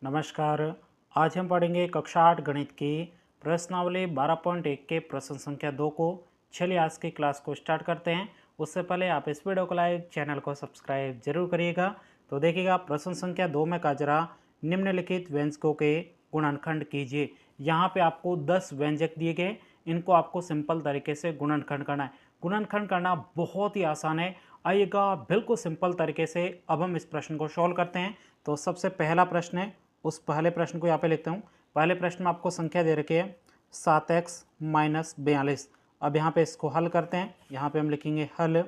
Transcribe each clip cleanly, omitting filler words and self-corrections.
नमस्कार। आज हम पढ़ेंगे कक्षा 8 गणित की प्रश्नावली 12.1 के प्रश्न संख्या 2 को। चलिए आज की क्लास को स्टार्ट करते हैं। उससे पहले आप इस वीडियो को लाइक, चैनल को सब्सक्राइब जरूर करिएगा। तो देखिएगा प्रश्न संख्या 2 में का जरा निम्नलिखित व्यंजकों के गुणनखंड कीजिए। यहाँ पे आपको 10 व्यंजक दिए गए, इनको आपको सिंपल तरीके से गुणनखंड करना है। गुणनखंड करना बहुत ही आसान है। आइएगा बिल्कुल सिंपल तरीके से अब हम इस प्रश्न को सॉल्व करते हैं। तो सबसे पहला प्रश्न है, उस पहले प्रश्न को यहाँ पे लिखता हूँ। पहले प्रश्न में आपको संख्या दे रखी है 7x - 42। अब यहाँ पे इसको हल करते हैं। यहाँ पे हम लिखेंगे हल।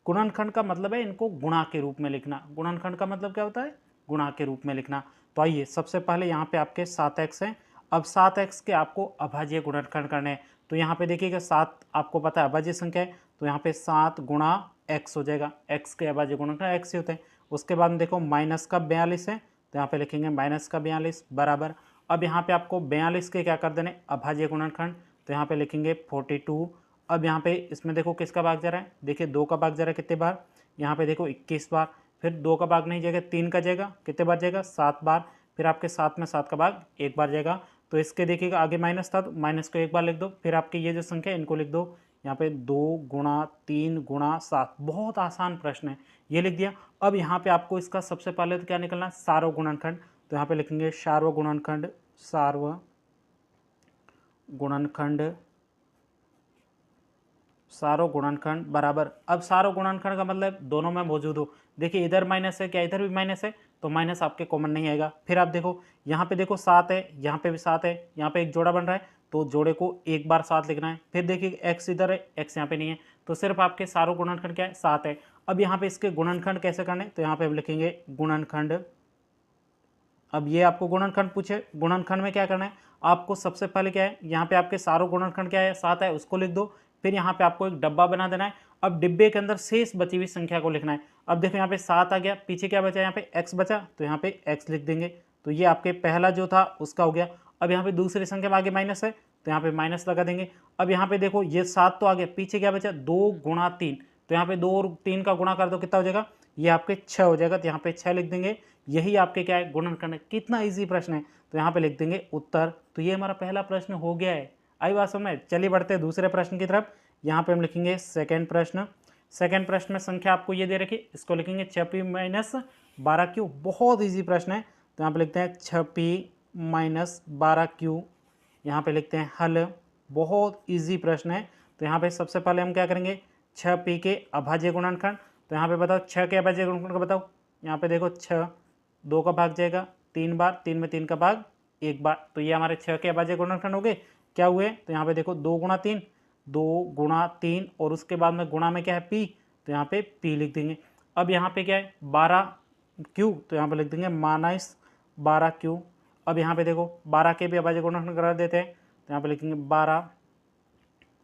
गुणनखंड का मतलब है इनको गुणा के रूप में लिखना। गुणनखंड का मतलब क्या होता है? गुणा के रूप में लिखना। तो आइए सबसे पहले यहाँ पे आपके 7x हैं। अब 7x के आपको अभाज्य गुणनखंड करने हैं। तो यहाँ पे देखिएगा 7 आपको पता है अभाज्य संख्या है, तो यहाँ पे 7 गुणा x हो जाएगा। x के अभाज्य गुणनखंड x ही होते हैं। उसके बाद में देखो माइनस का 42 है, तो यहाँ पे लिखेंगे माइनस का 42 बराबर। अब यहाँ पे आपको 42 के क्या कर देने अभाज्य गुणनखंड, तो यहाँ पे लिखेंगे 42। अब यहाँ पे इसमें देखो किसका भाग जा रहा है, देखिए 2 का भाग जा रहा है कितने बार, यहाँ पे देखो 21 बार। फिर 2 का भाग नहीं जाएगा, 3 का जाएगा, कितने बार जाएगा 7 बार। फिर आपके 7 में 7 का भाग 1 बार जाएगा। तो इसके देखिएगा आगे माइनस था, तो माइनस को 1 बार लिख दो। फिर आपकी ये जो संख्या है इनको लिख दो, यहाँ पे 2 गुणा 3 गुणा 7। बहुत आसान प्रश्न है, ये लिख दिया। अब यहाँ पे आपको इसका सबसे पहले तो क्या निकलना है, सार्व गुणनखंड। तो यहाँ पे लिखेंगे सार्व गुणनखंड, सार्व गुणनखंड, सारो गुणनखंड बराबर। अब सारो गुणनखंड का मतलब दोनों में मौजूद हो। देखिए इधर माइनस है, क्या इधर भी माइनस है, तो माइनस आपके कॉमन नहीं आएगा। फिर आप देखो यहाँ पे देखो 7 है, यहाँ पे भी 7 है, यहाँ पे एक जोड़ा बन रहा है, तो जोड़े को एक बार 7 लिखना है। फिर देखिए एक्स इधर है, एक्स यहाँ पे नहीं है, तो सिर्फ आपके सारो गुणनखंड क्या है 7 है। अब यहाँ पे इसके गुणनखंड कैसे करने, तो यहाँ पे हम लिखेंगे गुणनखंड। अब ये आपको गुणनखंड पूछे, गुणनखंड में क्या करना है आपको, सबसे पहले क्या है यहाँ पे आपके सारो गुणनखंड क्या है 7 है, उसको लिख दो। फिर यहाँ पे आपको एक डब्बा बना देना है। अब डिब्बे के अंदर शेष बची हुई संख्या को लिखना है। अब देखो यहाँ पे 7 आ गया, पीछे क्या बचा, यहाँ पे x बचा, तो यहाँ पे x लिख देंगे। तो ये आपके पहला जो था उसका हो गया। अब यहाँ पे दूसरी संख्या में आगे माइनस है, तो यहाँ पे माइनस लगा देंगे। अब यहाँ पे देखो ये 7 तो आ गया, पीछे क्या बचा 2 गुणा 3, तो यहाँ पे 2 और 3 का गुणा कर दो, कितना हो जाएगा, ये आपके 6 हो जाएगा। तो यहाँ पे 6 लिख देंगे। यही आपके क्या है गुणनखंड है। कितना इजी प्रश्न है, तो यहाँ पे लिख देंगे उत्तर। तो ये हमारा पहला प्रश्न हो गया है। आई बात समझ में। चलिए बढ़ते हैं दूसरे प्रश्न की तरफ। यहाँ पे हम लिखेंगे सेकंड प्रश्न। सेकंड प्रश्न में संख्या आपको ये दे रखी, इसको लिखेंगे 6p - 12q। बहुत इजी प्रश्न है। तो यहाँ पे लिखते हैं 6p - 12q। यहाँ पे लिखते हैं हल। बहुत इजी प्रश्न है। तो यहाँ पे सबसे पहले हम क्या करेंगे, 6p के अभाज्य गुणनखंड। तो यहाँ पे बताओ 6 के अभाज्य गुणनखंड का बताओ। यहाँ पे देखो 6, 2 का भाग जाएगा 3 बार, 3 में 3 का भाग 1 बार। तो ये हमारे 6 के अभाज्य गुणनखंड हो गए। क्या हुए, तो यहाँ पे देखो 2 गुणा 3, 2 गुणा 3, और उसके बाद में गुणा में क्या है p, तो यहाँ पे p लिख देंगे। अब यहाँ पे क्या है 12q, तो यहाँ पे लिख देंगे -12q। अब यहाँ पे देखो 12 के भी अभाज्य गुणनखंड करा देते हैं। तो यहाँ पे लिखेंगे 12,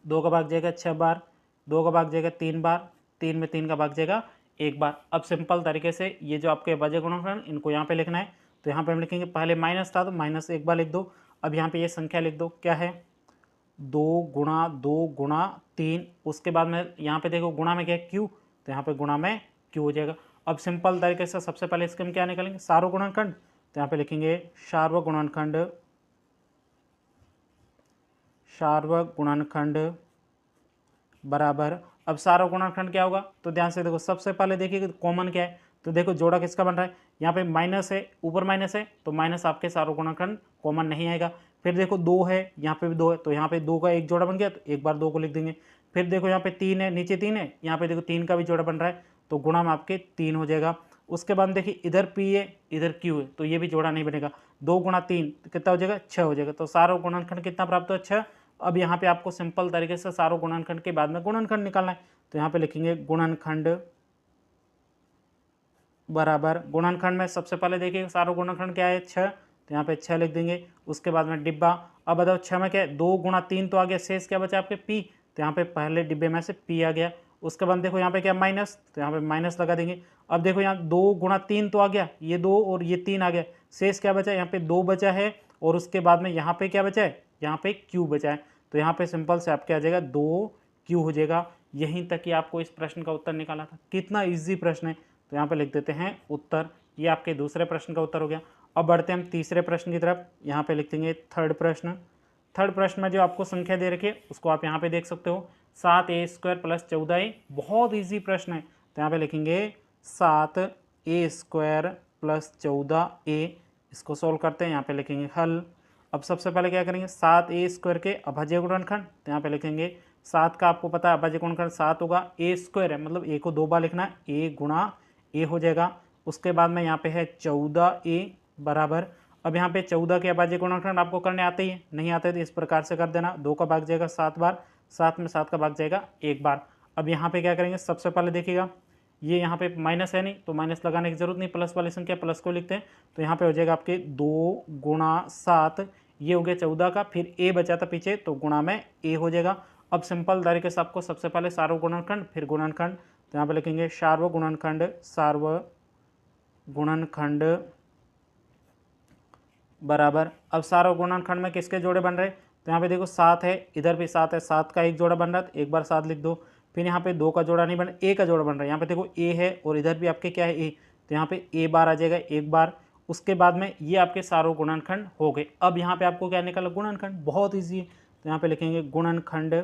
2 का भाग जाएगा 6 बार, 2 का भाग जाएगा 3 बार, 3 में 3 का भाग जाएगा 1 बार। अब सिंपल तरीके से ये जो आपके अभाज्य गुणनखंड इनको यहाँ पे लिखना है। तो यहाँ पे हम लिखेंगे, पहले माइनस था तो माइनस 1 बार लिख दो। अब यहाँ पे ये संख्या लिख दो, क्या है 2 गुणा 2 गुणा 3। उसके बाद में यहाँ पे देखो गुणा में क्या है q, तो यहाँ पे गुणा में q हो जाएगा। अब सिंपल तरीके से सबसे पहले इसके हम क्या निकालेंगे, सार्व गुणनखंड। तो यहाँ पे लिखेंगे सार्व गुणनखंड, सार्व गुणनखंड बराबर। अब सार्व गुणनखंड क्या होगा, तो ध्यान से देखो सबसे पहले देखिए कॉमन क्या है। तो देखो जोड़ा किसका बन रहा है, यहाँ पे माइनस है, ऊपर माइनस है, तो माइनस आपके सार्व गुणनखंड कॉमन नहीं आएगा। फिर देखो 2 है, यहाँ पे भी 2 है, तो यहाँ पे 2 का एक जोड़ा बन गया, तो एक बार 2 को लिख देंगे। फिर देखो यहाँ पे 3 है, नीचे 3 है, यहाँ पे देखो 3 का भी जोड़ा बन रहा है, तो गुणा में आपके 3 हो जाएगा। उसके बाद देखिए इधर p है, इधर q है, तो ये भी जोड़ा नहीं बनेगा। 2 गुणा 3 कितना हो जाएगा, 6 हो जाएगा। तो सार्व गुणनखंड कितना प्राप्त हुआ, 6। अब यहाँ पे आपको सिंपल तरीके से सार्व गुणनखंड के बाद में गुणनखंड निकालना है। तो यहाँ पे लिखेंगे गुणनखंड बराबर। गुणनखंड में सबसे पहले देखिए सार्व गुणनखंड क्या है 6, तो यहाँ पे 6 लिख देंगे। उसके बाद में डिब्बा। अब बताओ 6 में क्या है, 2 गुणा 3 तो आ गया, शेष क्या बचा आपके p, तो यहाँ पे पहले डिब्बे में से p आ गया। उसके बाद देखो यहाँ पे क्या माइनस, तो यहाँ पे माइनस लगा देंगे। अब देखो यहाँ 2 गुणा 3 तो आ गया, ये 2 और ये 3 आ गया, शेष क्या बचा, यहाँ पे 2 बचा है, और उसके बाद में यहाँ पे क्या बचा है, यहाँ पे q बचा है। तो यहाँ पे सिंपल से आपके आ जाएगा 2q हो जाएगा। यहीं तक ही आपको इस प्रश्न का उत्तर निकाला था। कितना ईजी प्रश्न है। तो यहाँ पे लिख देते हैं उत्तर। ये आपके दूसरे प्रश्न का उत्तर हो गया। अब बढ़ते हैं हम तीसरे प्रश्न की तरफ। यहाँ पे लिख देंगे थर्ड प्रश्न। थर्ड प्रश्न में जो आपको संख्या दे रखी है उसको आप यहाँ पे देख सकते हो, 7a² + 14a। बहुत ईजी प्रश्न है, तो यहाँ पे लिखेंगे 7a² + 14a। इसको सोल्व करते हैं, यहाँ पे लिखेंगे हल। अब सबसे पहले क्या करेंगे, 7a² के अभाज्य गुणनखंड, तो यहाँ पे लिखेंगे 7 का आपको पता है अभाज्य गुणनखंड 7 होगा, a² है मतलब a को 2 बार लिखना है, a गुणा a हो जाएगा। उसके बाद में यहाँ पे है 14a बराबर, अब यहाँ पे 14 के अभाज्य गुणनखंड आपको करने आते ही नहीं आते तो इस प्रकार से कर देना, 2 का भाग जाएगा 7 बार, 7 में 7 का भाग जाएगा 1 बार। अब यहाँ पे क्या करेंगे, सबसे पहले देखिएगा ये यहाँ पे माइनस है नहीं तो माइनस लगाने की जरूरत नहीं, प्लस वाली संख्या प्लस को लिखते हैं, तो यहाँ पे हो जाएगा आपके 2 × 7, ये हो गया 14 का, फिर a बचा था पीछे तो गुणा में a हो जाएगा। अब सिंपल तरीके से आपको सबसे पहले सार्व गुणनखंड फिर गुणनखंड, तो यहाँ पे लिखेंगे सार्व गुणनखंड बराबर, अब सार्व गुणनखंड में किसके जोड़े बन रहे, तो यहाँ पे देखो 7 है, इधर भी 7 है, 7 का एक जोड़ा बन रहा है तो एक बार 7 लिख दो। फिर यहाँ पे 2 का जोड़ा नहीं बन, a का जोड़ा बन रहा है, यहाँ पे देखो a है और इधर भी आपके क्या है a, तो यहाँ पे a बार आ जाएगा एक बार। उसके बाद में ये आपके सार्व गुणनखंड हो गए। अब यहाँ पे आपको क्या निकला, गुणनखंड, बहुत ईजी है, तो यहाँ पे लिखेंगे गुणनखंड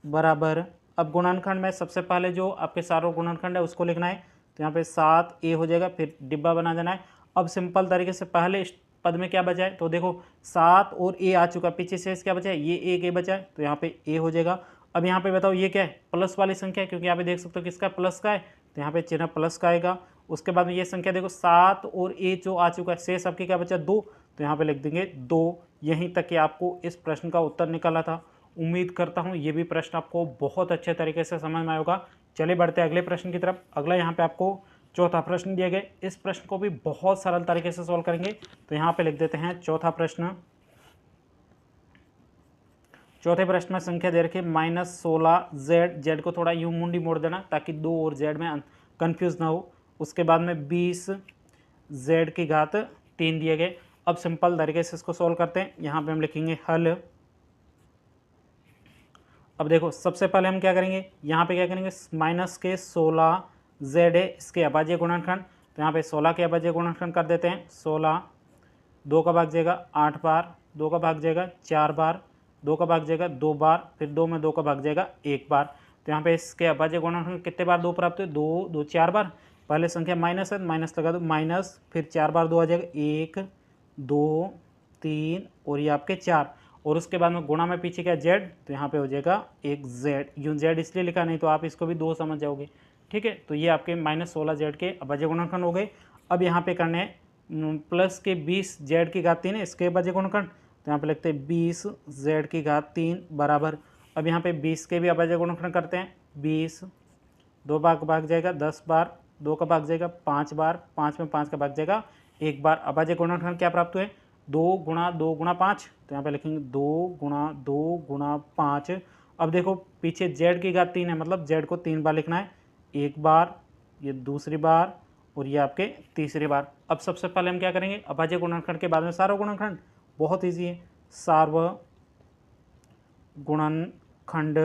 बराबर, अब गुणनखंड में सबसे पहले जो आपके सार्व गुणनखंड है उसको लिखना है, तो यहाँ पे 7a हो जाएगा, फिर डिब्बा बना देना है। अब सिंपल तरीके से पहले पद में क्या बचा है, तो देखो 7 और a आ चुका, पीछे से क्या बचा है, ये एक a बचा है, तो यहाँ पे a हो जाएगा। अब यहाँ पे बताओ ये क्या है, प्लस वाली संख्या है, क्योंकि यहाँ पे देख सकते हो किसका प्लस का है, तो यहाँ पे चिन्ह प्लस का आएगा। उसके बाद में ये संख्या देखो 7 और a जो आ चुका है, शेष आपके क्या बचा 2, तो यहाँ पे लिख देंगे 2। यहीं तक कि आपको इस प्रश्न का उत्तर निकला था। उम्मीद करता हूँ ये भी प्रश्न आपको बहुत अच्छे तरीके से समझ में आएगा। चलिए बढ़ते हैं अगले प्रश्न की तरफ। अगला यहाँ पे आपको चौथा प्रश्न दिया गया, इस प्रश्न को भी बहुत सरल तरीके से सॉल्व करेंगे, तो यहाँ पे लिख देते हैं चौथा प्रश्न। चौथे प्रश्न में संख्या दे रखी -16z, z को थोड़ा यूं मुंडी मोड़ देना ताकि 2 और z में कंफ्यूज ना हो। उसके बाद में 20z⁻³ दिए गए। अब सिंपल तरीके से इसको सॉल्व करते हैं, यहाँ पे हम लिखेंगे हल। अब देखो सबसे पहले हम क्या करेंगे, यहाँ पे क्या करेंगे, -16z है, इसके अभाज्य गुणनखंड, तो यहाँ पे 16 के अभाज्य गुणनखंड कर देते हैं। 16, 2 का भाग जाएगा 8 बार, 2 का भाग जाएगा 4 बार, 2 का भाग जाएगा 2 बार, फिर 2 में 2 का भाग जाएगा 1 बार। तो यहाँ पे इसके अभाज्य गुणनखंड कितने बार 2 प्राप्त हुए, 2 2 4 बार। पहले संख्या माइनस है, माइनस लगा दो, माइनस फिर 4 बार 2 आ जाएगा, 1 2 3 और ये आपके 4, और उसके बाद में गुणा में पीछे क्या z, तो यहाँ पे हो जाएगा एक z, यूं z इसलिए लिखा, नहीं तो आप इसको भी 2 समझ जाओगे, ठीक है। तो ये आपके -16z के अभाज्य गुणनखंड हो गए। अब यहाँ पे करने हैं प्लस के 20z⁻³ है, इसके अभाज्य गुणनखंड, तो यहाँ पे लिखते हैं 20z⁻³ बराबर, अब यहाँ पे 20 के भी अभाज्य गुणनखंड करते हैं। 20, 2 बार का भाग जाएगा 10 बार, 2 का भाग जाएगा 5 बार, 5 में 5 का भाग जाएगा 1 बार। अभाज्य गुणनखंड क्या प्राप्त हुए, 2 × 2 × 5, तो यहाँ पे लिखेंगे 2 × 2 × 5। अब देखो पीछे z⁻³ है, मतलब z को 3 बार लिखना है, 1 बार, ये दूसरी बार और ये आपके तीसरी बार। अब सबसे पहले हम क्या करेंगे, अभाज्य गुणनखंड के बाद में सार्व गुणनखंड, बहुत ईजी है, सार्व गुणनखंड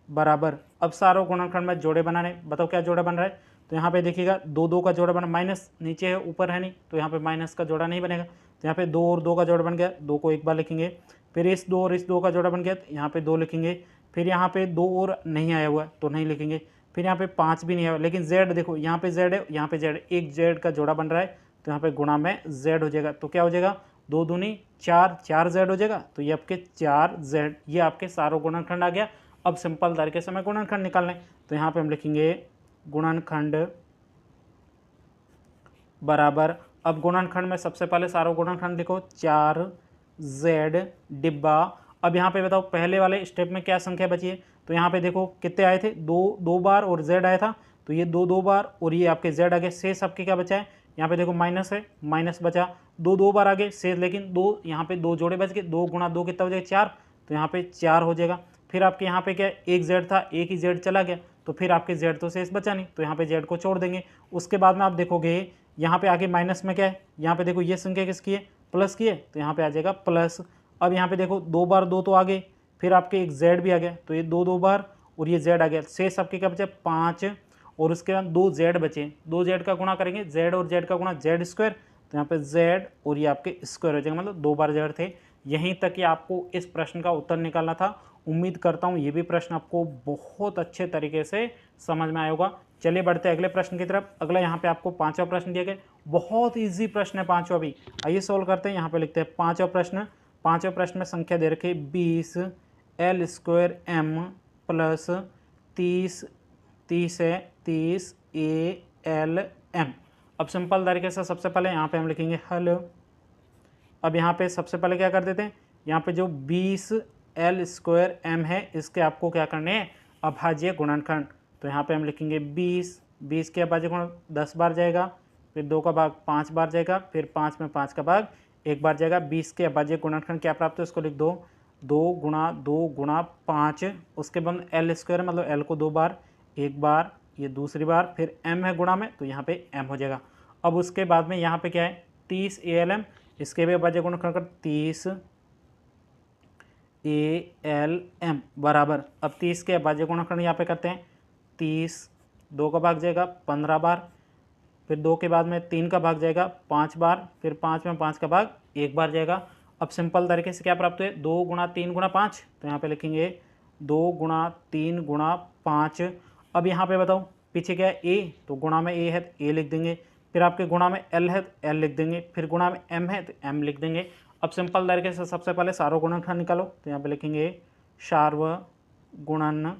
बराबर, अब सार्व गुणनखंड में जोड़े बनाने, बताओ क्या जोड़ा बन रहा है, तो यहाँ पे देखिएगा 2 2 का जोड़ा बना, माइनस नीचे है ऊपर है नहीं, तो यहाँ पे माइनस का जोड़ा नहीं बनेगा, तो यहाँ पे 2 और 2 का जोड़ा बन गया, 2 को एक बार लिखेंगे। फिर इस 2 और इस 2 का जोड़ा बन गया, तो यहाँ पे 2 लिखेंगे। फिर यहाँ पे 2 और नहीं आया हुआ तो नहीं लिखेंगे। फिर यहाँ पे 5 भी नहीं आया, लेकिन z देखो यहाँ पे z है, यहाँ पे z, एक z का जोड़ा बन रहा है, तो यहाँ पे गुणा में z हो जाएगा, तो क्या हो जाएगा 2 दूनी 4, 4z हो जाएगा, तो ये आपके 4z, ये आपके सार्व गुणनखंड आ गया। अब सिंपल तरीके से मैं गुणनखंड निकालना है, तो यहाँ पे हम लिखेंगे गुणनखंड बराबर, अब गुणनखंड में सबसे पहले सार्व गुणनखंड लिखो 4z डिब्बा। अब यहाँ पे बताओ पहले वाले स्टेप में क्या संख्या बची है, तो यहाँ पे देखो कितने आए थे, 2 बार और z आया था, तो ये 2 बार और ये आपके z आ गए, शेष आपके क्या बचा है, यहाँ पे देखो माइनस है, माइनस बचा, 2 बार आ गए शेष, लेकिन 2 यहाँ पे 2 जोड़े बच गए, 2 × 2 कितना हो जाएगा 4, तो यहाँ पे 4 हो जाएगा। फिर आपके यहाँ पे क्या एक z था, एक ही z चला गया, तो फिर आपके z तो शेष बचा नहीं, तो यहाँ पे z को छोड़ देंगे। उसके बाद में आप देखोगे यहाँ पे आगे माइनस में क्या है, यहाँ पे देखो ये संख्या किसकी है, प्लस की है, तो यहाँ पे आ जाएगा प्लस। अब यहाँ पे देखो 2 बार 2 तो आ गए, फिर आपके एक z भी आ गया, तो ये 2 बार और ये z आ गया, शेष आपके क्या बचा 5, और उसके बाद 2z बचे, 2z का गुणा करेंगे, z और z का गुणा z स्क्वायर, तो यहाँ पे z और ये आपके स्क्वायर हो जाएगा, मतलब 2 बार z थे। यहीं तक कि आपको इस प्रश्न का उत्तर निकालना था। उम्मीद करता हूँ ये भी प्रश्न आपको बहुत अच्छे तरीके से समझ में आया होगा। चलिए बढ़ते हैं अगले प्रश्न की तरफ। अगला यहाँ पे आपको 5वां प्रश्न दिया गया, बहुत ईजी प्रश्न है 5वां भी। आइए सॉल्व करते हैं। यहाँ पे लिखते हैं 5वां प्रश्न। 5वें प्रश्न में संख्या दे रखी 20 l स्क्वायर m प्लस 30 है 30 a l m। अब सिंपल तरीके से सबसे पहले यहाँ पे हम लिखेंगे हल। अब यहाँ पे सबसे पहले क्या कर देते हैं, यहाँ पे जो 20 l स्क्वायर m है इसके आपको क्या करने हैं, अभाज्य गुणनखंड। तो यहाँ पे हम लिखेंगे 20 के अभाज्य गुणन 10 बार जाएगा, फिर 2 का भाग 5 बार जाएगा, फिर 5 में 5 का भाग 1 बार जाएगा। 20 के अभाज्य गुणनखंड क्या प्राप्त है उसको लिख दो, 2 गुणा 5। उसके बाद l स्क्वायर मतलब l को 2 बार, 1 बार ये दूसरी बार, फिर m है गुणा में तो यहाँ पे m हो जाएगा। अब उसके बाद में यहाँ पे क्या है 30 ALM, इसके भी अभाज्य गुणनखंड कर 30 ALM बराबर। अब 30 के अभाज्य गुणनखंड यहाँ पे करते हैं 30, 2 का भाग जाएगा 15 बार, फिर 2 के बाद में 3 का भाग जाएगा 5 बार, फिर 5 में 5 का भाग 1 बार जाएगा। अब सिंपल तरीके से क्या प्राप्त हुए, 2 गुणा 3 गुणा 5, तो यहाँ पे लिखेंगे 2 गुणा 3 गुणा 5। अब यहाँ पे बताओ पीछे क्या है a, तो गुणा में a है तो a लिख देंगे, फिर आपके गुणा में l है तो l लिख देंगे, फिर गुणा में m है तो m लिख देंगे। अब सिंपल तरीके से सबसे पहले सार्वगुणनखंड निकालो, तो यहाँ पे लिखेंगे सार्वगुणनखंड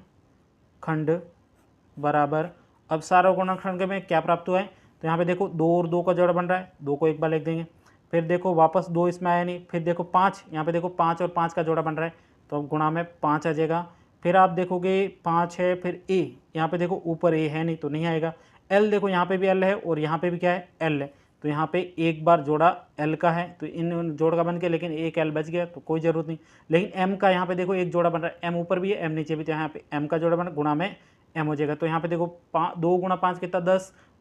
बराबर। अब सार्वगुणनखंड में क्या प्राप्त हुआ है, तो यहाँ पे देखो 2 और 2 का जोड़ा बन रहा है, 2 को 1 बार लिख देंगे, फिर देखो वापस 2 इसमें आया नहीं, फिर देखो 5, यहाँ पे देखो 5 और 5 का जोड़ा बन रहा है तो अब गुणा में 5 आ जाएगा। फिर आप देखोगे 5 है, फिर a, यहाँ पे देखो ऊपर a है नहीं तो नहीं आएगा। l देखो यहाँ पे भी l है और यहाँ पे भी क्या है l है, तो यहाँ पे एक बार जोड़ा l का है तो इन जोड़ का बन के, लेकिन एक l बच गया तो कोई ज़रूरत नहीं। लेकिन m का यहाँ पे देखो एक जोड़ा बन रहा है, m ऊपर भी है m नीचे भी, तो यहाँ पे m का जोड़ा बन गुणा में m हो जाएगा। तो यहाँ पे देखो 2 गुणा 5 कितना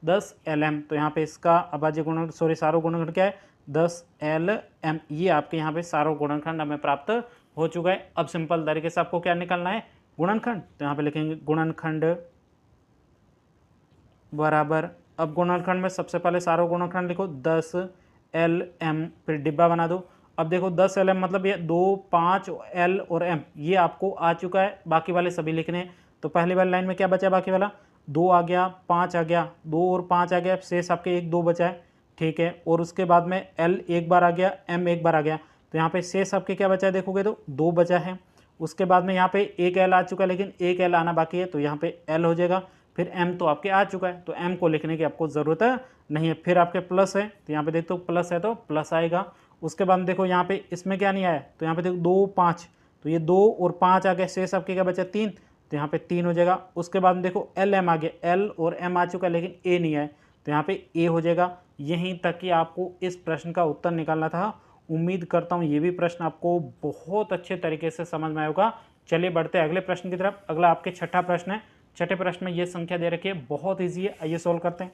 10 LM, तो यहाँ पे इसका अभाज्य गुणनखंड सार्वगुणनखंड क्या है 10 LM। ये आपके यहाँ पे सार्वगुणनखंड हमें प्राप्त हो चुका है। अब सिंपल तरीके से आपको क्या निकालना है, गुणनखंड, तो यहाँ पे लिखेंगे गुणनखंड बराबर। अब गुणनखंड में सबसे पहले सार्वगुणनखंड लिखो 10 LM, फिर डिब्बा बना दो। अब देखो 10 LM मतलब ये 2 5 L और M ये आपको आ चुका है, बाकी वाले सभी लिखने हैं। तो पहली वाली लाइन में क्या बचा, बाकी वाला 2 आ गया 5 आ गया, 2 और 5 आ गया, शेष आपके 1 2 बचा है, ठीक है। और उसके बाद में L एक बार आ गया, M एक बार आ गया, तो यहाँ पे शेष आपके क्या बचा है देखोगे तो 2 बचा है। उसके बाद में यहाँ पे एक L आ चुका है, लेकिन एक L आना बाकी है तो यहाँ पे L हो जाएगा। फिर M तो आपके आ चुका है तो M को लिखने की आपको ज़रूरत नहीं है। फिर आपके प्लस है तो यहाँ पे देखो प्लस है तो प्लस आएगा। उसके बाद देखो यहाँ पे इसमें क्या नहीं आया, तो यहाँ पे देखो 2 5, तो ये 2 और 5 आ गया, शेष आपके क्या बचा 3, तो यहाँ पे 3 हो जाएगा। उसके बाद में देखो L M आ गया, L और M आ चुका है लेकिन A नहीं आया, तो यहाँ पे A हो जाएगा। यहीं तक कि आपको इस प्रश्न का उत्तर निकालना था। उम्मीद करता हूँ ये भी प्रश्न आपको बहुत अच्छे तरीके से समझ में आएगा। चलिए बढ़ते हैं अगले प्रश्न की तरफ। अगला आपके छठा प्रश्न है। छठे प्रश्न में ये संख्या दे रखी है, बहुत ईजी है, आइए सोल्व करते हैं।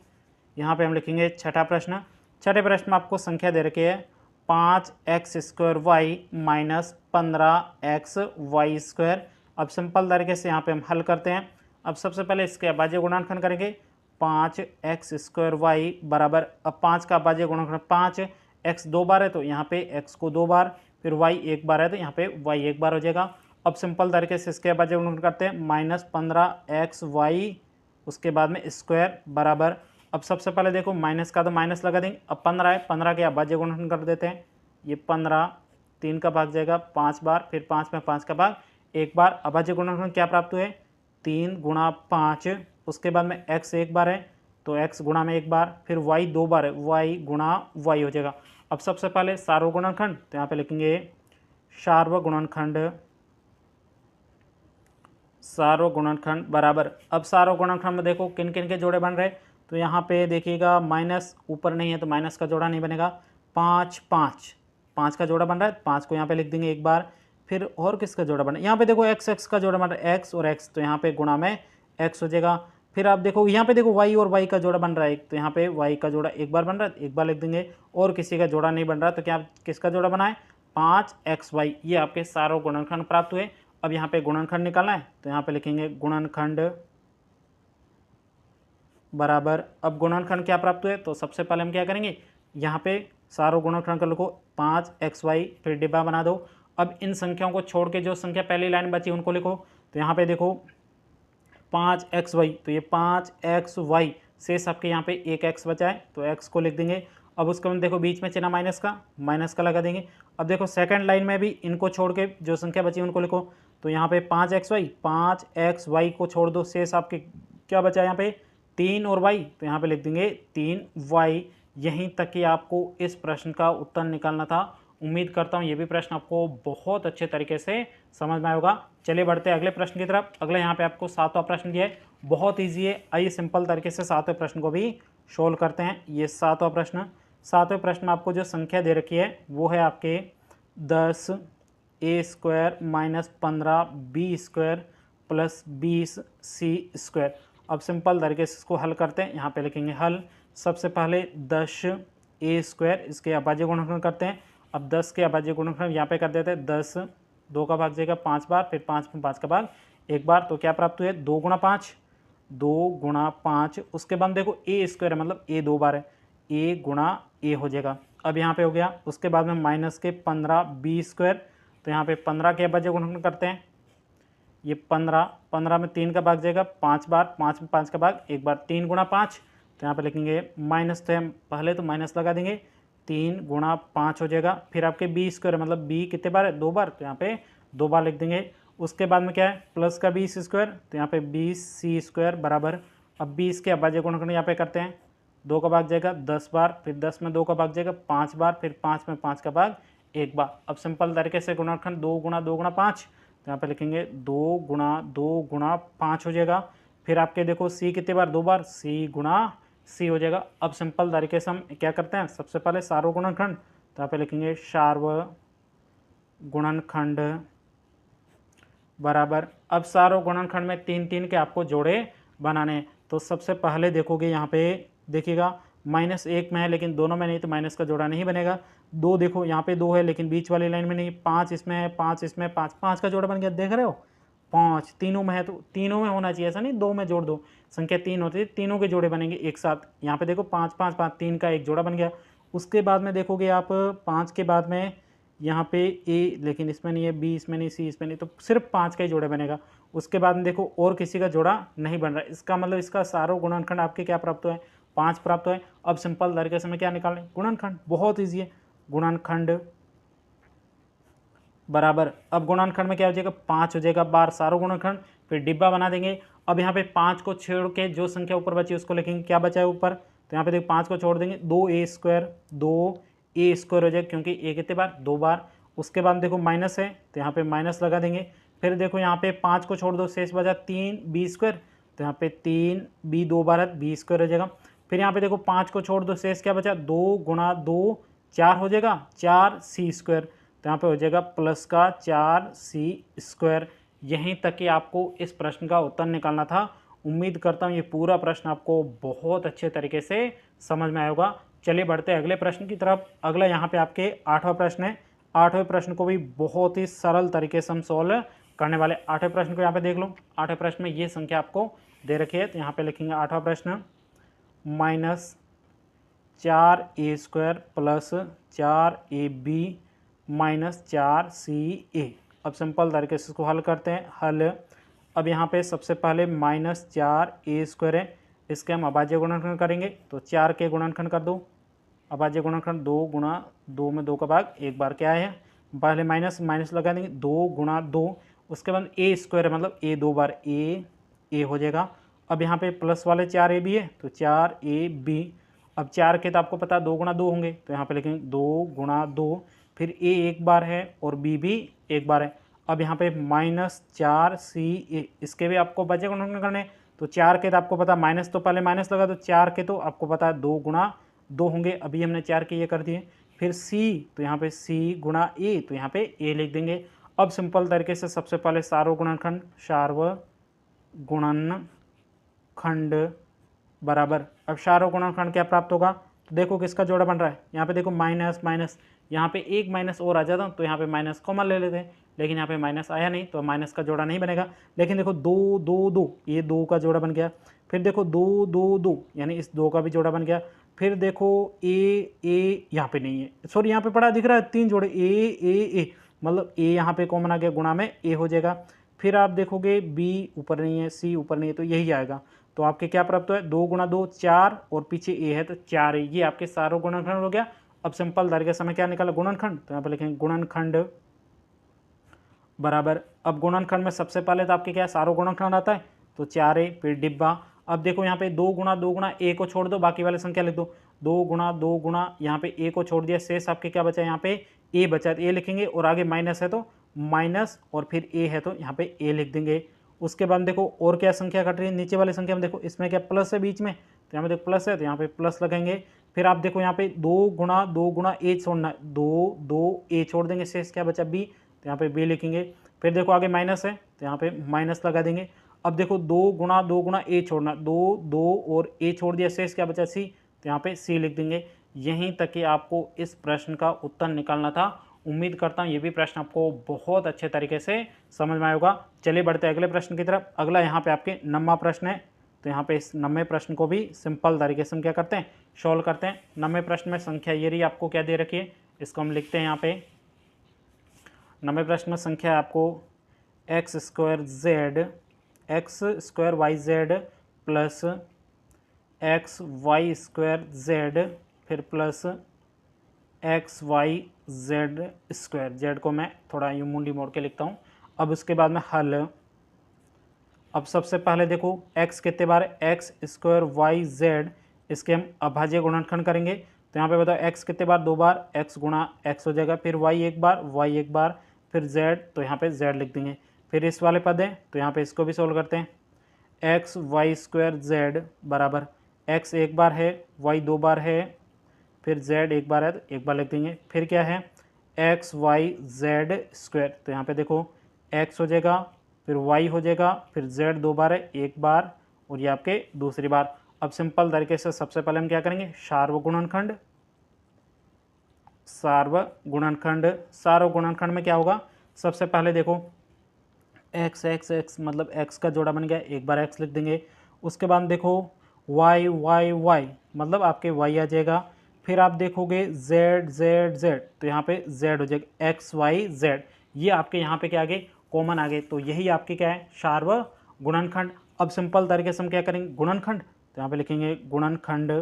यहाँ पे हम लिखेंगे छठा प्रश्न। छठे प्रश्न में आपको संख्या दे रखी है 5x square y minus 15x y square. अब सिंपल तरीके से यहाँ पे हम हल करते हैं। अब सबसे पहले इसके अभाज्य गुणनखंड करेंगे, 5x स्क्वायर वाई बराबर, अब 5 का अभाज्य गुणनखंड 5, x 2 बार है तो यहाँ पे x को 2 बार, फिर y 1 बार है तो यहाँ पे y 1 बार हो जाएगा। अब सिंपल तरीके से इसके अभाज्य गुणनखंड करते हैं, माइनस 15x वाई, उसके बाद में स्क्वायर बराबर। अब सबसे पहले देखो माइनस का तो माइनस लगा देंगे, अब 15 है, 15 के अभाज्य गुणनखंड कर देते हैं, ये 15 3 का भाग जाएगा 5 बार, फिर 5 में 5 का भाग 1 बार। अभाज्य गुणनखंड क्या प्राप्त हुए 3 गुणा 5, उसके बाद में x 1 बार है तो x गुणा में 1 बार, फिर y 2 बार है, y गुणा y हो जाएगा। अब सबसे पहले सार्वगुणनखंड, तो यहाँ पे लिखेंगे सार्वगुणनखंड, सार्वगुणनखंड बराबर। अब सार्वगुणनखंड में देखो किन किन के जोड़े बन रहे, तो यहाँ पे देखिएगा माइनस ऊपर नहीं है तो माइनस का जोड़ा नहीं बनेगा, 5 5 5 का जोड़ा बन रहा है, 5 को यहाँ पे लिख देंगे 1 बार। फिर और किसका जोड़ा बन रहा है, यहाँ पे देखो x x का जोड़ा बन रहा है, x और x, तो यहाँ पे गुणा में x हो जाएगा। फिर आप देखो यहाँ पे देखो y और y का जोड़ा बन रहा है, तो यहाँ पे y का जोड़ा 1 बार बन रहा है, 1 बार लिख देंगे। और किसी का जोड़ा नहीं बन रहा तो क्या किसका जोड़ा बना है 5xy, ये आपके सार्वगुणनखंड प्राप्त हुए। अब यहाँ पे गुणनखंड निकालना है तो यहाँ पे लिखेंगे गुणनखंड बराबर, अब गुणनखंड क्या प्राप्त हुए, तो सबसे पहले हम क्या करेंगे, यहाँ पे सारों गुणनखंड कर लिखो 5xy, फिर डिब्बा बना दो। अब इन संख्याओं को छोड़ के जो संख्या पहली लाइन बची उनको लिखो। तो यहाँ पे देखो 5xy, तो ये 5xy से सबके यहाँ पे एक x बचा है, तो x को लिख देंगे। अब उसके बाद देखो बीच में चिन्ह माइनस का लगा देंगे। अब देखो सेकंड लाइन में भी इनको छोड़ के जो संख्या बची उनको लिखो। तो यहाँ पे 5xy को छोड़ दो, शेष आपके क्या बचा यहाँ पे 3 और y, तो यहाँ पे लिख देंगे 3y। यहीं तक कि आपको इस प्रश्न का उत्तर निकालना था। उम्मीद करता हूँ ये भी प्रश्न आपको बहुत अच्छे तरीके से समझ में आया होगा। चलिए बढ़ते हैं अगले प्रश्न की तरफ। अगले यहाँ पे आपको 7वां प्रश्न दिया है, बहुत ईजी है। आइए सिंपल तरीके से 7वें प्रश्न को भी सोल्व करते हैं। ये 7वां प्रश्न, 7वें प्रश्न में आपको जो संख्या दे रखी है वो है आपके 10a² minus 15b² plus 20c²। अब सिंपल तरीके से इसको हल करते हैं। यहाँ पे लिखेंगे हल। सबसे पहले 10a², इसके अभाज्य गुणनखंड करते हैं। अब 10 के अभाज्य गुणनखंड यहाँ पे कर देते हैं 10, 2 का भाग जाएगा 5 बार, फिर 5 में 5 का भाग 1 बार, तो क्या प्राप्त हुए 2 गुणा 5, 2 गुणा 5। उसके बाद देखो a² है, मतलब a 2 बार है, a गुणा a हो जाएगा। अब यहाँ पे हो गया। उसके बाद में माइनस के 15b², तो यहाँ पे 15 के अभाज्य गुणनखंड करते हैं। ये 15 में 3 का भाग जाएगा 5 बार, 5 में 5 का भाग 1 बार, 3 गुणा 5, तो यहाँ पे लिखेंगे माइनस, तो हम पहले तो माइनस लगा देंगे, 3 गुणा 5 हो जाएगा। फिर आपके b² मतलब b कितने बार है 2 बार, तो यहाँ पे 2 बार लिख देंगे। उसके बाद में क्या है प्लस का 20², तो यहाँ पे 20c² बराबर। अब 20 के अभाज्य गुणनखंड यहाँ पे करते हैं, 2 का भाग जाएगा 10 बार, फिर 10 में 2 का भाग जाएगा 5 बार, फिर 5 में 5 का भाग 1 बार। अब सिंपल तरीके से गुणनखंड 2 गुणा 2 गुणा 5, तो यहाँ पे लिखेंगे 2 गुणा 2 गुणा 5 हो जाएगा। फिर आपके देखो c कितने बार 2 बार, c गुणा c हो जाएगा। अब सिंपल तरीके से हम क्या करते हैं, सबसे पहले सार्व गुणनखंड, तो यहाँ पे लिखेंगे सार्व गुणनखंड बराबर। अब सार्व गुणनखंड में 3 के आपको जोड़े बनाने हैं। तो सबसे पहले देखोगे यहाँ पे देखिएगा -1 में है लेकिन दोनों में नहीं, तो माइनस का जोड़ा नहीं बनेगा। 2 देखो यहाँ पे 2 है लेकिन बीच वाली लाइन में नहीं, 5 इसमें है, 5 इसमें, 5 का जोड़ा बन गया, देख रहे हो 5 तीनों में है, तो तीनों में होना चाहिए, ऐसा नहीं 2 में जोड़ दो, संख्या 3 होती है, तीनों के जोड़े बनेंगे एक साथ। यहाँ पे देखो 5 5 5, 3 का एक जोड़ा बन गया। उसके बाद में देखोगे आप 5 के बाद में यहाँ पे a, लेकिन इसमें नहीं है, b इसमें नहीं, c इसमें नहीं, तो सिर्फ 5 का ही जोड़ा बनेगा। उसके बाद में देखो और किसी का जोड़ा नहीं बन रहा है, इसका मतलब इसका सारों गुणनखंड आपके क्या प्राप्त हुआ है 5 प्राप्त हुआ है। अब सिंपल तरीके से मैं क्या निकालें गुणनखंड, बहुत ईजी है। गुणनखंड बराबर, अब गुणनखंड में क्या हो जाएगा 5 हो जाएगा बार सारों गुणनखंड, फिर डिब्बा बना देंगे। अब यहाँ पे 5 को छोड़ के जो संख्या ऊपर बची उसको लिखेंगे, क्या बचा है ऊपर, तो यहाँ पे देखो 5 को छोड़ देंगे 2a² हो जाएगा, क्योंकि a कितने बार 2 बार। उसके बाद देखो माइनस है, तो यहाँ पे माइनस लगा देंगे। फिर देखो यहाँ पे 5 को छोड़ दो, शेष बचा 3b², तो यहाँ पे 3b 2 बार है, b² हो जाएगा। फिर यहाँ पे देखो 5 को छोड़ दो, शेष क्या बचा 2 गुणा 2 4 हो जाएगा, 4c², तो यहाँ पे हो जाएगा प्लस का 4c²। यहीं तक कि आपको इस प्रश्न का उत्तर निकालना था। उम्मीद करता हूँ ये पूरा प्रश्न आपको बहुत अच्छे तरीके से समझ में आया होगा। चलिए बढ़ते हैं अगले प्रश्न की तरफ। अगला यहाँ पे आपके 8वां प्रश्न है। 8वें प्रश्न को भी बहुत ही सरल तरीके से हम सोल्व करने वाले। 8वें प्रश्न को यहाँ पे देख लो। 8वें प्रश्न में ये संख्या आपको दे रखी है, तो यहाँ पे लिखेंगे 8वां प्रश्न -4a² plus 4ab minus 4ca। अब सिंपल तरीके से इसको हल करते हैं। हल, अब यहाँ पे सबसे पहले -4a² है, इसके हम अभाज्य गुणनखंड करेंगे, तो 4 के गुणनखंड कर दो। अभाज्य गुणनखंड 2 गुणा 2 में 2 का भाग 1 बार, क्या है पहले माइनस लगा देंगे 2 गुणा 2। उसके बाद a² है, मतलब a 2 बार, a हो जाएगा। अब यहाँ पे प्लस वाले 4ab है, तो 4ab। अब 4 के तो आपको पता है 2 गुणा 2 होंगे, तो यहाँ पे लिखेंगे 2 गुणा 2, फिर a 1 बार है और b भी 1 बार है। अब यहाँ पे -4ca, इसके भी आपको अभाज्य गुणनखंड करने, तो 4 के तो आपको पता माइनस, तो पहले माइनस लगा, तो 4 के तो आपको पता है 2 गुणा 2 होंगे, अभी हमने 4 के ये कर दिए। फिर c, तो यहाँ पे c गुणा a, तो यहाँ पे a लिख देंगे। अब सिंपल तरीके से सबसे पहले सार्व गुणनखंड, सार्व गुणनखंड बराबर। अब सार्व गुणनखंड क्या प्राप्त होगा, तो देखो किसका जोड़ा बन रहा है, यहाँ पे देखो माइनस माइनस, यहाँ पे एक माइनस और आ जाता तो यहाँ पे माइनस कॉमन ले लेते हैं, लेकिन यहाँ पे माइनस आया नहीं, तो माइनस का जोड़ा नहीं बनेगा। लेकिन देखो 2 2 2, ये 2 का जोड़ा बन गया। फिर देखो 2 2 2 यानी इस 2 का भी जोड़ा बन गया। फिर देखो ए यहाँ पे नहीं है, सॉरी यहाँ पे पड़ा दिख रहा है 3 जोड़े ए मतलब ए यहाँ पे कॉमन आ गया, गुणा में ए हो जाएगा। फिर आप देखोगे बी ऊपर नहीं है, सी ऊपर नहीं है, तो यही आएगा। तो आपके क्या प्राप्त हुआ है, 2 गुणा 2 4 और पीछे ए है तो 4 है। ये आपके सारों गुणनखंड हो गया। अब सिंपल तरीके से हमें क्या निकाला, गुणनखंड। तो यहाँ पे लिखेंगे गुणनखंड बराबर, अब गुणनखंड में सबसे पहले तो आपके क्या सारों गुणनखंड आता है, तो 4a फिर डिब्बा। अब देखो यहाँ पे 2 गुणा ए को छोड़ दो, बाकी वाले संख्या लिख दो। 2 गुणा यहाँ पे ए को छोड़ दिया, शेष आपके क्या बचा, यहाँ पे ए बचा, ए लिखेंगे और आगे माइनस है तो माइनस और फिर ए है तो यहाँ पे ए लिख देंगे। उसके बाद देखो और क्या संख्या घट रही है, नीचे वाली संख्या में देखो, इसमें क्या प्लस है बीच में, तो यहाँ पे देखो प्लस है तो यहाँ पे प्लस लगाएंगे। फिर आप देखो यहाँ पे 2 गुणा ए छोड़ना, 2 ए छोड़ देंगे, शेष क्या बचा बी, तो यहाँ पे बी लिखेंगे। फिर देखो आगे माइनस है तो यहाँ पे माइनस लगा देंगे। अब देखो 2 गुणा ए छोड़ना, 2 और ए छोड़ दिया, शेष क्या बचा सी, तो यहाँ पे सी लिख देंगे। यहीं तक कि आपको इस प्रश्न का उत्तर निकालना था। उम्मीद करता हूँ ये भी प्रश्न आपको बहुत अच्छे तरीके से समझ में आएगा। चलिए बढ़ते हैं अगले प्रश्न की तरफ। अगला यहाँ पे आपके 9वां प्रश्न है। तो यहाँ पे इस 9वें प्रश्न को भी सिंपल तरीके से हम क्या करते हैं, सॉल्व करते हैं। 9वें प्रश्न में संख्या ये रही, आपको क्या दे रखी है, इसको हम लिखते हैं यहाँ पे। 9वें प्रश्न में संख्या है आपको x square y z plus x y square z फिर plus x y z square. Z को मैं थोड़ा यूं मुंडी मोड़ के लिखता हूँ। अब उसके बाद में हल। अब सबसे पहले देखो x कितने बार, एक्स स्क्वायर वाई जेड, इसके हम अभाज्य गुणनखंड करेंगे। तो यहाँ पे बताओ x कितने बार, 2 बार, x गुणा x हो जाएगा, फिर y एक बार, y एक बार, फिर z, तो यहाँ पे z लिख देंगे। फिर इस वाले पद है तो यहाँ पे इसको भी सोल्व करते हैं। एक्स वाई स्क्वायर जेड बराबर x एक बार है, y 2 बार है, फिर z एक बार है तो एक बार लिख देंगे। फिर क्या है एक्स वाई जेड स्क्वायर, तो यहाँ पे देखो x हो जाएगा, फिर y हो जाएगा, फिर z 2 बार है, एक बार, और ये आपके दूसरी बार। अब सिंपल तरीके से सबसे पहले हम क्या करेंगे, सार्वगुणनखंड। सार्वगुणनखंड में क्या होगा, सबसे पहले देखो एक्स एक्स एक्स मतलब x का जोड़ा बन गया, एक बार x लिख देंगे। उसके बाद देखो y y y मतलब आपके y आ जाएगा। फिर आप देखोगे z z z, तो यहाँ पे z हो जाएगा, x y z, ये आपके यहाँ पे क्या आ गए, कॉमन आ गए। तो यही आपके क्या है, सार्वगुणनखंड। अब सिंपल तरीके से हम क्या करेंगे, गुणनखंड। तो यहाँ पे लिखेंगे गुणनखंड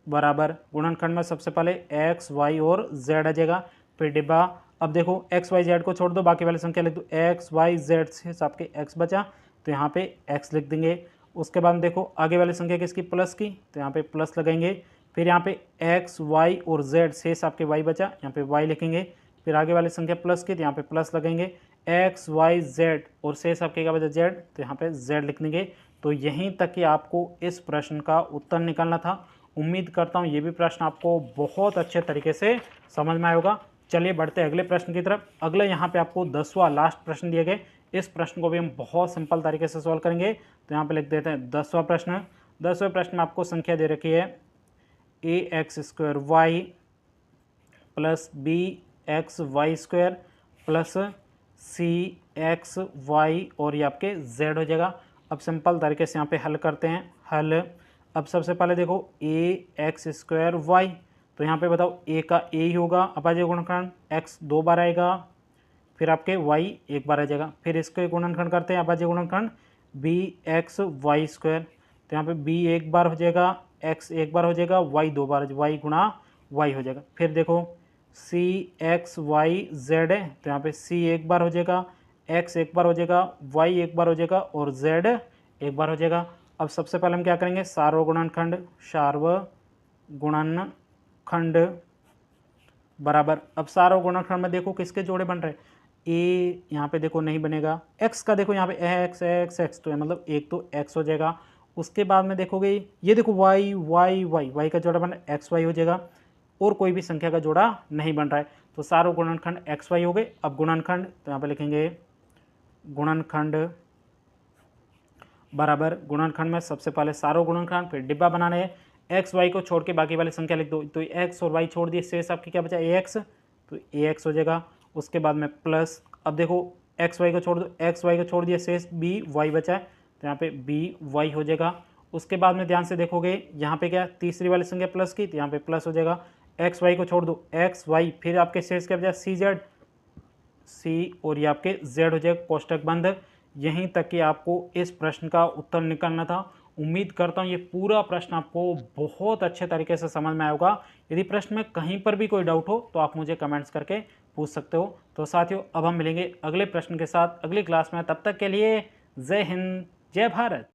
बराबर, गुणनखंड में सबसे पहले x y और z आ जाएगा, फिर डिब्बा। अब देखो x y z को छोड़ दो, बाकी वाली संख्या लिख दो, x y z से आपके x बचा, तो यहाँ पे x लिख देंगे। उसके बाद देखो आगे वाली संख्या किसकी, प्लस की, तो यहाँ पे प्लस लगाएंगे। फिर यहाँ पे x y और z शेष आपके y बचा, यहाँ पे y लिखेंगे। फिर आगे वाली संख्या प्लस की, तो यहाँ पे प्लस लगाएंगे। x y z और शेष आपके क्या बचा, z, तो यहाँ पे z लिख देंगे। तो यहीं तक कि आपको इस प्रश्न का उत्तर निकालना था। उम्मीद करता हूँ ये भी प्रश्न आपको बहुत अच्छे तरीके से समझ में आएगा। चलिए बढ़ते हैं अगले प्रश्न की तरफ। अगले यहाँ पे आपको 10वां लास्ट प्रश्न दिए गए। इस प्रश्न को भी हम बहुत सिंपल तरीके से सॉल्व करेंगे। तो यहाँ पे लिख देते हैं 10वां प्रश्न। 10वें प्रश्न में आपको संख्या दे रखी है a x square y plus b x y square plus c x y, और ये आपके जेड हो जाएगा। अब सिंपल तरीके से यहाँ पे हल करते हैं। हल, अब सबसे पहले देखो ए एक्स स्क्वायर वाई, तो यहाँ पे बताओ ए का ए ही होगा, अभाज्य गुणनखंड, एक्स 2 बार आएगा, फिर आपके वाई एक बार आ जाएगा। फिर इसके गुणनखंड करते हैं, अभाज्य गुणनखंड बी एक्स वाई स्क्वायर, तो यहाँ पे बी एक बार हो जाएगा, एक्स एक बार हो जाएगा, वाई 2 बार, वाई गुणा वाई हो जाएगा। फिर देखो सी एक्स वाई जेड है, तो यहाँ पे सी एक बार हो जाएगा, एक्स एक बार हो जाएगा, वाई एक बार हो जाएगा, और जेड एक बार हो जाएगा। अब सबसे पहले हम क्या करेंगे, सार्वगुणनखंड। सार्वगुणनखंड बराबर, अब सार्वगुणनखंड में देखो किसके जोड़े बन रहे हैं, ए यहाँ पे देखो नहीं बनेगा, एक्स का देखो यहाँ पे एक्स एक्स एक्स, तो मतलब एक तो एक्स हो जाएगा। उसके बाद में देखोगे ये देखो वाई वाई वाई, वाई का जोड़ा बना एक्स वाई हो जाएगा, और कोई भी संख्या का जोड़ा नहीं बन रहा है। तो सार्वगुणनखंड एक्स वाई हो गए। अब गुणनखंड, तो यहाँ पे लिखेंगे गुणनखंड बराबर, गुणनखंड में सबसे पहले सार्वगुणनखंड, फिर डिब्बा बनाना है। एक्स वाई को छोड़ के बाकी वाली संख्या लिख दो, तो एक्स और वाई छोड़ दिए, शेष आपके क्या बचा, ए एक्स, तो ए एक्स हो जाएगा। उसके बाद में प्लस, अब देखो एक्स वाई को छोड़ दो, एक्स वाई को छोड़ दिया, शेष बी वाई बचा है, तो यहाँ पे बी वाई हो जाएगा। उसके बाद में ध्यान से देखोगे यहाँ पे क्या तीसरी वाली संख्या प्लस की, तो यहाँ पे प्लस हो जाएगा। एक्स वाई को छोड़ दो, एक्स वाई, फिर आपके शेष क्या बचा सी जेड, सी और ये आपके जेड हो जाएगा, कोष्टक बंद। यहीं तक कि आपको इस प्रश्न का उत्तर निकालना था। उम्मीद करता हूँ ये पूरा प्रश्न आपको बहुत अच्छे तरीके से समझ में आया होगा। यदि प्रश्न में कहीं पर भी कोई डाउट हो तो आप मुझे कमेंट्स करके पूछ सकते हो। तो साथियों अब हम मिलेंगे अगले प्रश्न के साथ अगली क्लास में, तब तक के लिए जय हिंद जय भारत।